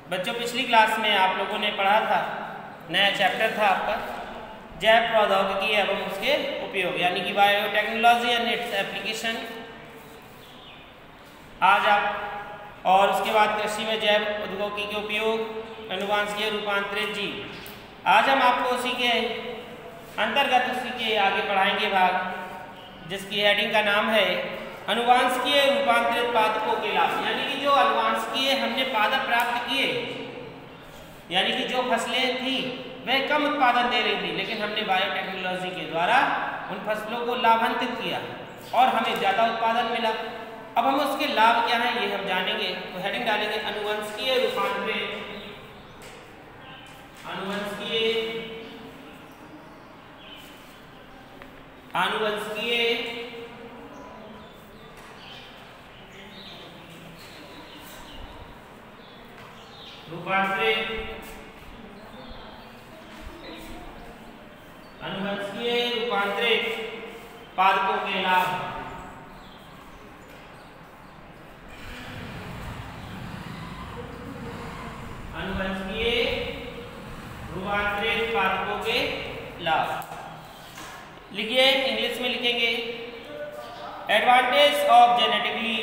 बच्चों पिछली क्लास में आप लोगों ने पढ़ा था, नया चैप्टर था आपका जैव प्रौद्योगिकी एवं उसके उपयोग, यानी कि बायोटेक्नोलॉजी एंड इट्स एप्लीकेशन। आज आप और उसके बाद कृषि में जैव प्रौद्योगिकी के उपयोग, अनुवांशिकीय रूपांतरित जीव। आज हम आपको उसी के अंतर्गत उसी के आगे पढ़ाएंगे भाग, जिसकी हेडिंग का नाम है अनुवांशिकीय रूपांतरित पादपों के लाभ। यानी कि जो अनुवांशिकीय हमने पादप प्राप्त किए, यानी कि जो फसलें थी वह कम उत्पादन दे रही थी, लेकिन हमने बायोटेक्नोलॉजी के द्वारा उन फसलों को लाभान्वित किया और हमें ज़्यादा उत्पादन मिला। अब हम उसके लाभ क्या हैं ये हम जानेंगे। तो हेडिंग डालेंगे अनुवंशिकीय रूपांतरित, अनुवंशिकीय रूपांतरित, अनुवंशिकीय रूपांतरित पादपों के लाभ। अनुवंशिकीय रूपांतरित पादपों के लाभ लिखिए, इंग्लिश में लिखेंगे advantage of genetically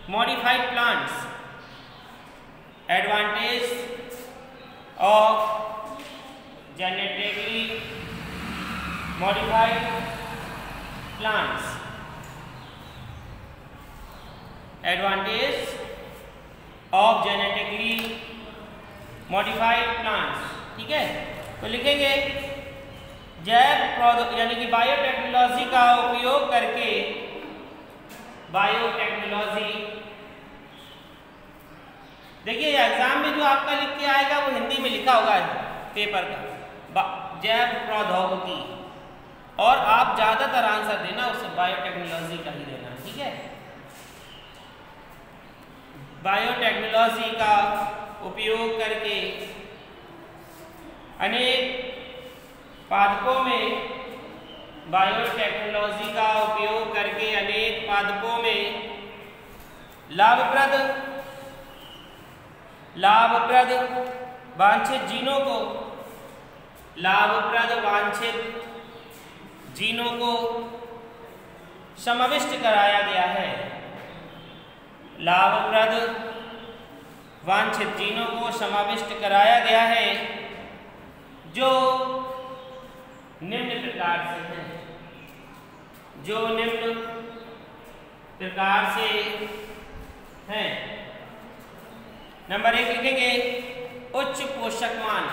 modified plants, advantage of genetically modified plants, advantage of genetically modified plants। ठीक है, तो लिखेंगे जैव यानी कि बायोटेक्नोलॉजी का उपयोग करके, बायोटेक्नोलॉजी। देखिए एग्जाम में जो आपका लिख के आएगा वो हिंदी में लिखा होगा पेपर का जैव प्रौद्योगिकी, और आप ज्यादातर आंसर देना उससे बायोटेक्नोलॉजी का ही देना। ठीक है, बायोटेक्नोलॉजी का उपयोग करके अनेक पादपों में, बायोटेक्नोलॉजी का उपयोग करके अनेक पादपों में लाभप्रद वांछित जीनों को समाविष्ट कराया गया है। लाभप्रद वांछित जीनों को समाविष्ट कराया गया है जो निम्न प्रकार से है, जो निम्न प्रकार से हैं। नंबर 1 लिखेंगे उच्च पोषक मान,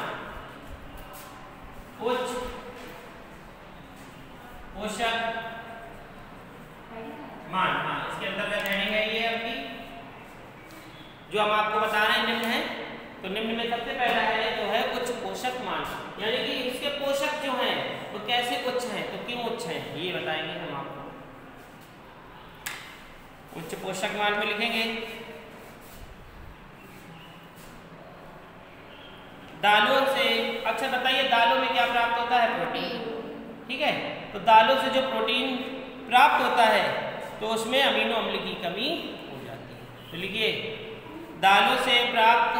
उच्च पोषक मान। हाँ, इसके अंतर्गत हेडिंग है ये आपकी, जो हम आपको बता रहे हैं निम्न है, तो निम्न में सबसे पहला है जो है उच्च पोषक मान, यानी कि इसके पोषक जो हैं वो कैसे उच्च हैं, तो क्यों उच्च हैं ये बताएंगे हम आपको। उच्च पोषक मान में लिखेंगे दालों से। अच्छा बताइए, दालों में क्या प्राप्त होता है? प्रोटीन। ठीक है, तो दालों से जो प्रोटीन प्राप्त होता है तो उसमें अमीनो अम्ल की कमी हो जाती है। तो लिखिए दालों से प्राप्त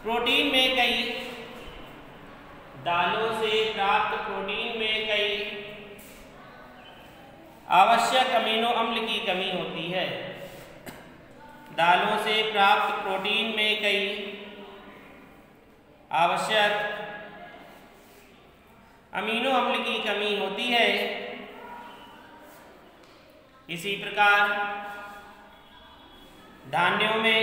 प्रोटीन में कई आवश्यक अमीनो अम्ल की कमी होती है। दालों से प्राप्त प्रोटीन में कई आवश्यक अमीनो अम्ल की कमी होती है। इसी प्रकार धान्यों में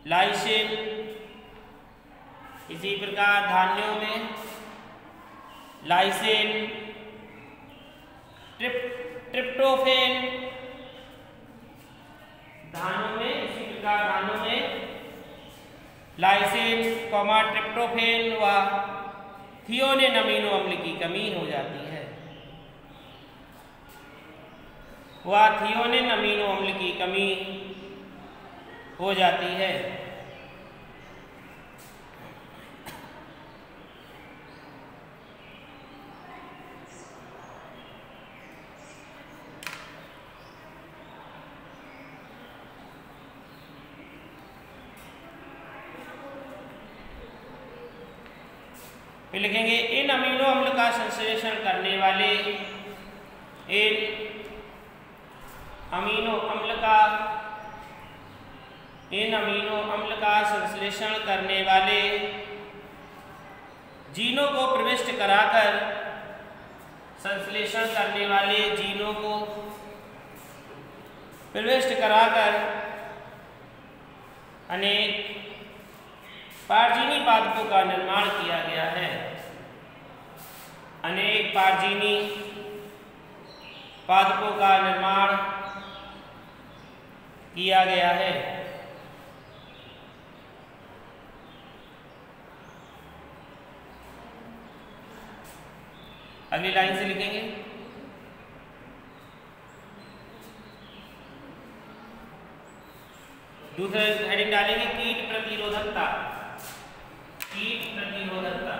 लाइसिन, ट्रिप्टोफैन, धानों में लाइसिन, ट्रिप्टोफैन व थियोनिन अमीनो अम्ल की कमी हो जाती है। व थियोनिन अमीनो अम्ल की कमी हो जाती है। फिर लिखेंगे इन अमीनो अम्ल का संश्लेषण करने वाले, इन अमीनो अम्ल का संश्लेषण करने वाले जीनों को प्रविष्ट कराकर, संश्लेषण करने वाले जीनों को प्रविष्ट कराकर अनेक पारजीनी पादपों का निर्माण किया गया है। अनेक पारजीनी पादपों का निर्माण किया गया है। अगली लाइन से लिखेंगे दूसरा हेडिंग डालेंगे कीट प्रतिरोधकता। कीट प्रतिरोधकता,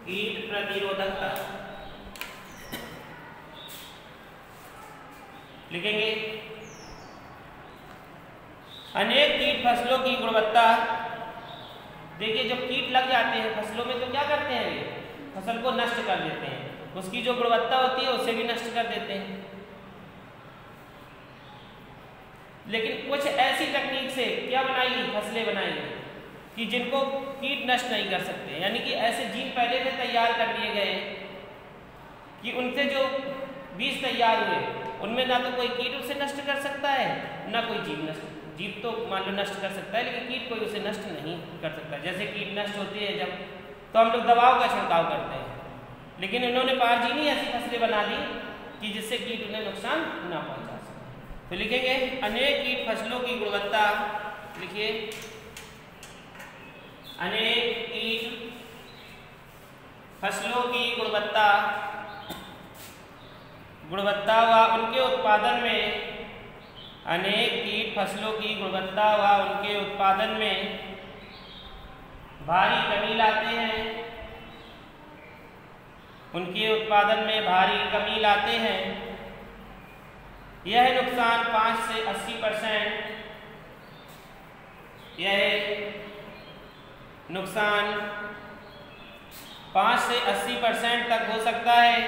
कीट प्रतिरोधकता लिखेंगे अनेक कीट फसलों की गुणवत्ता। देखिए जब कीट लग जाते हैं फसलों में तो क्या करते हैं, ये फसल को नष्ट कर देते हैं, उसकी जो गुणवत्ता होती है उसे भी नष्ट कर देते हैं। लेकिन कुछ ऐसी तकनीक से क्या बनाई, फसलें बनाई कि जिनको कीट नष्ट नहीं कर सकते, यानी कि ऐसे जीन पहले से तैयार कर लिए गए कि उनसे जो बीज तैयार हुए उनमें ना तो कोई कीट उसे नष्ट कर सकता है ना कोई जीव नष्ट। जीव तो मान लो नष्ट कर सकता है लेकिन कीट कोई उसे नष्ट नहीं कर सकता। जैसे कीट नष्ट होती है जब तो हम लोग दवाओं का छिड़काव करते हैं, लेकिन इन्होंने पारजीनी ऐसी फसलें बना दी कि जिससे कीट उन्हें नुकसान ना पहुंचा सके। तो लिखेंगे अनेक कीट फसलों की गुणवत्ता। लिखिए अनेक कीट फसलों की गुणवत्ता व उनके उत्पादन में, अनेक कीट फसलों की गुणवत्ता व उनके उत्पादन में भारी कमी लाते हैं, उनके उत्पादन में भारी कमी लाते हैं। यह नुकसान 5 से 80%, यह नुकसान 5 से 80% तक हो सकता है।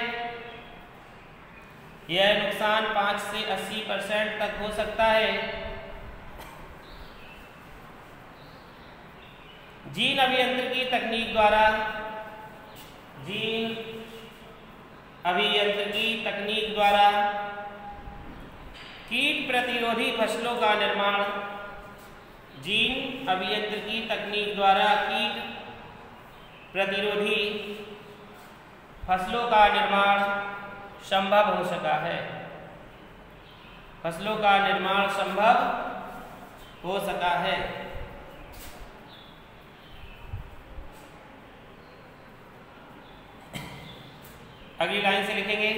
यह नुकसान 5 से 80% तक हो सकता है। जीन अभियंत्रिकी तकनीक द्वारा, जीन अभियंत्रिकी तकनीक द्वारा कीट प्रतिरोधी फसलों का निर्माण, जीन अभियंत्रिकी तकनीक द्वारा कीट प्रतिरोधी फसलों का निर्माण संभव हो सका है। फसलों का निर्माण संभव हो सका है। अगली लाइन से लिखेंगे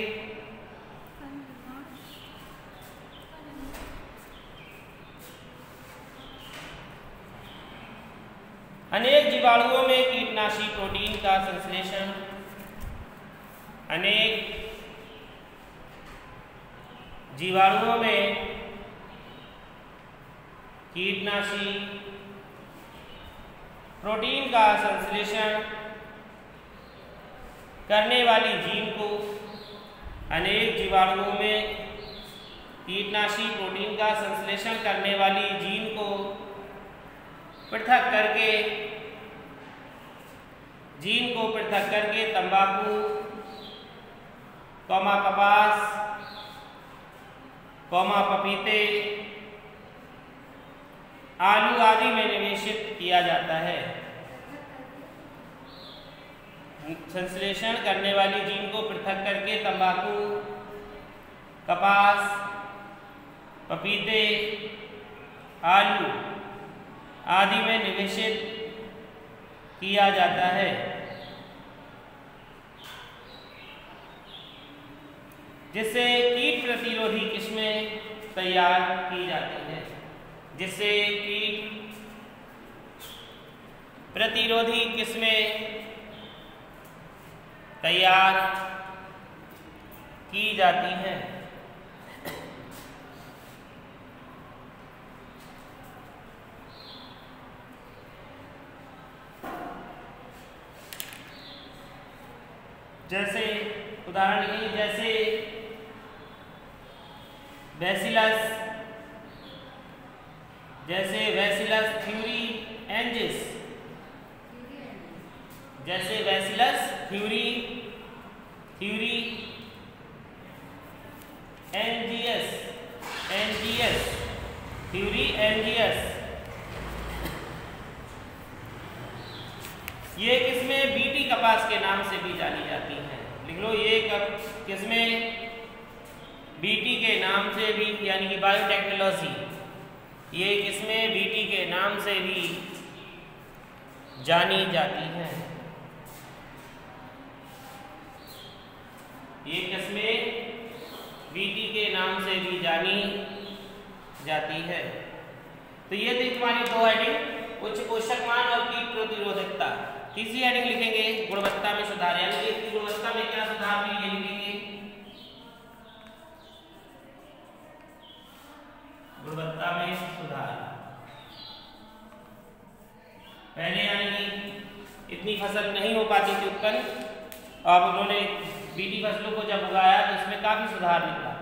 अनेक जीवाणुओं में कीटनाशी प्रोटीन का संश्लेषण, अनेक जीवाणुओं में कीटनाशी प्रोटीन का संश्लेषण करने वाली जीन को, अनेक जीवाणुओं में कीटनाशी प्रोटीन का संश्लेषण करने वाली जीन को पृथक करके, जीन को पृथक करके तंबाकू, कपास, पपीते, आलू आदि में निवेशित किया जाता है। संश्लेषण करने वाली जीन को पृथक करके तंबाकू, कपास, पपीते, आलू आदि में निवेशित किया जाता है। जिससे कीट प्रतिरोधी किस्में तैयार की जाती हैं, जिससे कीट प्रतिरोधी किस्में तैयार की जाती हैं। बैसिलस, जैसे बैसिलस thuringiensis, जैसे बैसिलस thuringiensis, ये किसमें बीटी कपास के नाम से भी जानी जाती हैं। लिख लो, ये किसमें बीटी के नाम से भी, यानी कि बायोटेक्नोलॉजी, ये किसमें बीटी के नाम से भी जानी जाती हैं। ये किसमें बीटी के नाम से भी जानी जाती है। तो ये थी तुम्हारी दो हेडिंग, उच्च पोषक मान और कीट प्रतिरोधकता। तीसरी हेडिंग लिखेंगे गुणवत्ता में सुधार, यानी कि इसकी गुणवत्ता में क्या सुधार हुई ये लिखेंगे। गुणवत्ता में सुधार, पहले यानी कि इतनी फसल नहीं हो पाती थी उत्पन्न, अब उन्होंने बीटी फसलों को जब उगाया तो इसमें काफी सुधार निकला,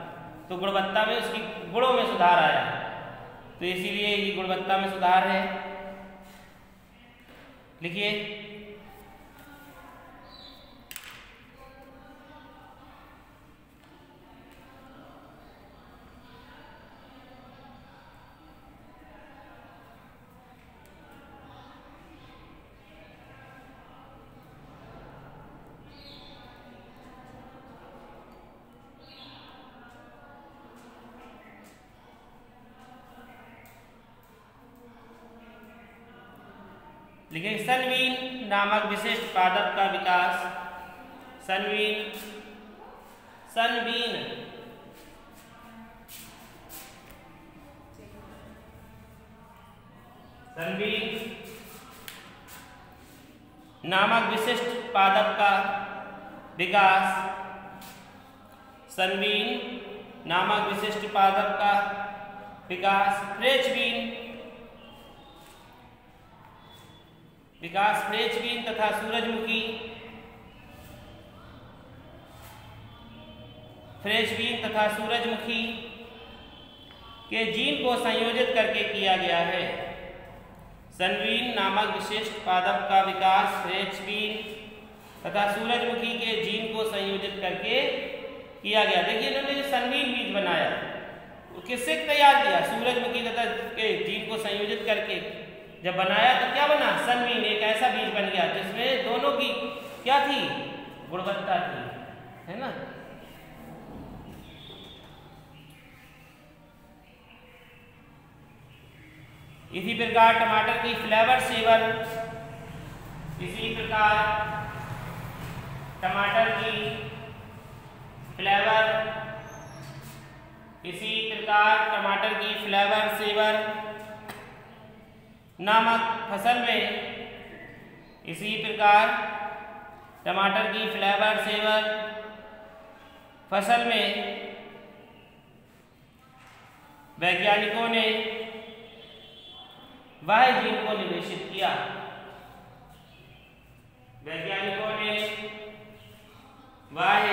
तो गुणवत्ता में उसकी गुणों में सुधार आया, तो इसीलिए ये गुणवत्ता में सुधार है। लिखिए, लिखेंगे सनवीन नामक विशिष्ट पादप का विकास। सनवीन नामक विशिष्ट पादप का विकास। सनवीन नामक विशिष्ट पादप का विकास। फ्रेंचबीन तथा सूरजमुखी, के जीन को संयोजित करके किया गया है। सनवीन नामक विशिष्ट पादप का विकास फ्रेंचबीन तथा सूरजमुखी के जीन को संयोजित करके किया गया। देखिए, इन्होंने जो सनवीन बीज बनाया वो किससे तैयार किया? सूरजमुखी तथा के जीन को संयोजित करके जब बनाया तो क्या बना? सनवीन, एक ऐसा बीज बन गया जिसमें दोनों की क्या थी? गुणवत्ता थी, है ना। इसी प्रकार टमाटर की फ्लेवर सेवर, इसी प्रकार टमाटर की फ्लेवर सेवर नामक फसल में, इसी प्रकार टमाटर की फ्लेवर सेवर फसल में वैज्ञानिकों ने वह जीन को निवेशित किया। वैज्ञानिकों ने वह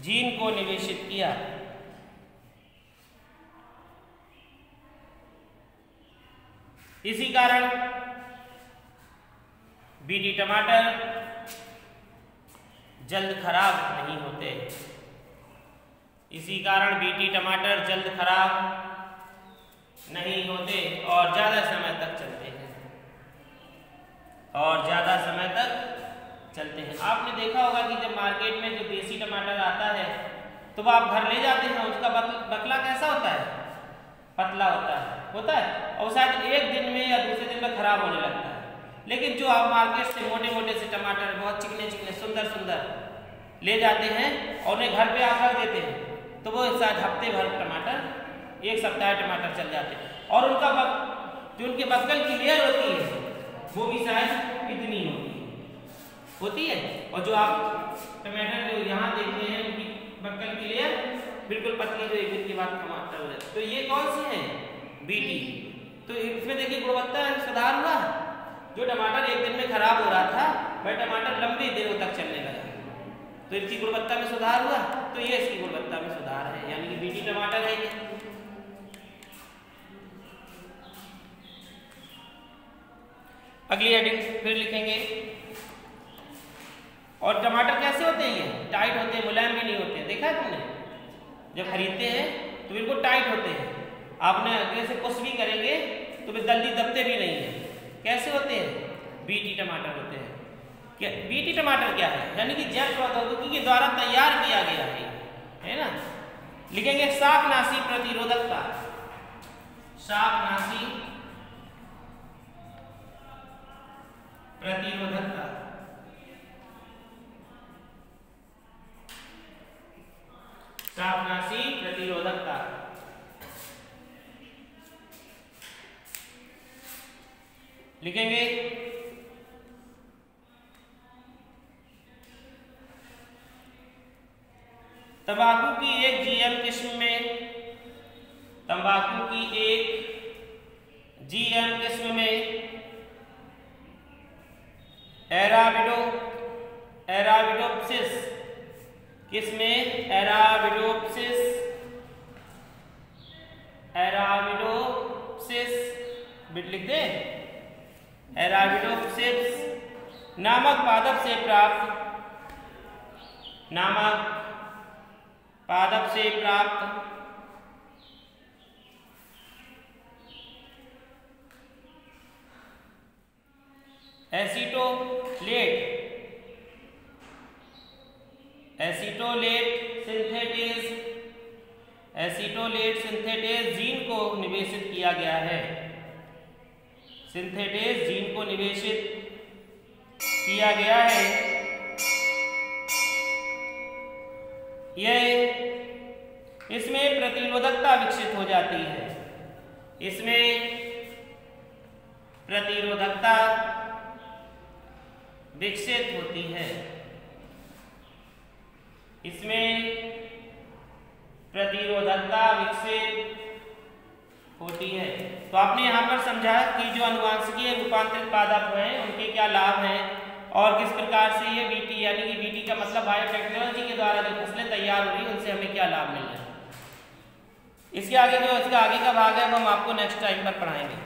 जीन को निवेशित किया। इसी कारण बीटी टमाटर जल्द खराब नहीं होते। इसी कारण बीटी टमाटर जल्द खराब नहीं होते और ज़्यादा समय तक चलते हैं। आपने देखा होगा कि जब मार्केट में जो देसी टमाटर आता है तो वो आप घर ले जाते हैं, उसका बकला कैसा होता है? पतला होता है और शायद एक दिन में या दूसरे दिन में खराब होने लगता है। लेकिन जो आप मार्केट से मोटे से टमाटर बहुत चिकने सुंदर ले जाते हैं और उन्हें घर पे आप रख देते हैं तो वो शायद हफ्ते भर टमाटर, एक सप्ताह टमाटर चल जाते हैं और उनका जो उनके बक्कल की लेयर होती है वो भी शायद इतनी होती है और जो आप टमाटर जो यहाँ देखते हैं उनकी बक्कल की लेयर बिल्कुल पतली, जो एक दिन के बाद टमाटर हो जाती है। तो ये कौन सी है? बीटी। तो इसमें देखिए गुणवत्ता सुधार हुआ। जो टमाटर एक दिन में खराब हो रहा था वह टमाटर लंबे दिनों तक चलने लगा, तो इसकी गुणवत्ता में सुधार हुआ। तो ये इसकी गुणवत्ता में सुधार है, यानी कि बीटी टमाटर है ये। अगली हेडिंग फिर लिखेंगे। और टमाटर कैसे होते हैं? ये टाइट होते हैं, मुलायम भी नहीं होते हैं। देखा है तुमने? जब खरीदते हैं तो बिल्कुल टाइट होते हैं, आपने अगले से कुछ भी करेंगे तो वे जल्दी दबते भी नहीं है। कैसे होते हैं? बीटी टमाटर होते हैं। क्या बीटी टमाटर क्या है? यानी कि जैव प्रौद्योगिकी के द्वारा तैयार किया गया है ना। लिखेंगे शाकनाशी प्रतिरोधकता। शाकनाशी प्रतिरोधकता। शाकनाशी प्रतिरोधकता। लिखेंगे तंबाकू की एक जीएम किस्म में, तंबाकू की एक जीएम किस्म में एराबिडोप्सिस, किसमें? एराबिडोप्सिस लिख दे। एराबिडोप्सिस नामक पादप से प्राप्त एसीटोलेट सिंथेटेज जीन को निवेशित किया गया है। सिंथेटेज जीन को निवेशित किया गया है। यह इसमें प्रतिरोधकता विकसित हो जाती है। इसमें प्रतिरोधकता विकसित होती है। इसमें प्रतिरोधकता विकसित होती है। तो आपने यहाँ पर समझा कि जो अनुवांशिकीय रूपांतरित पादप हैं उनके क्या लाभ हैं और किस प्रकार से ये बीटी, यानी कि बीटी का मतलब बायोटेक्नोलॉजी के द्वारा जो फसलें तैयार हो रही है उनसे हमें क्या लाभ मिल रहा है। इसके आगे जो इसका आगे का भाग है वो हम आपको नेक्स्ट टाइम पर पढ़ाएंगे।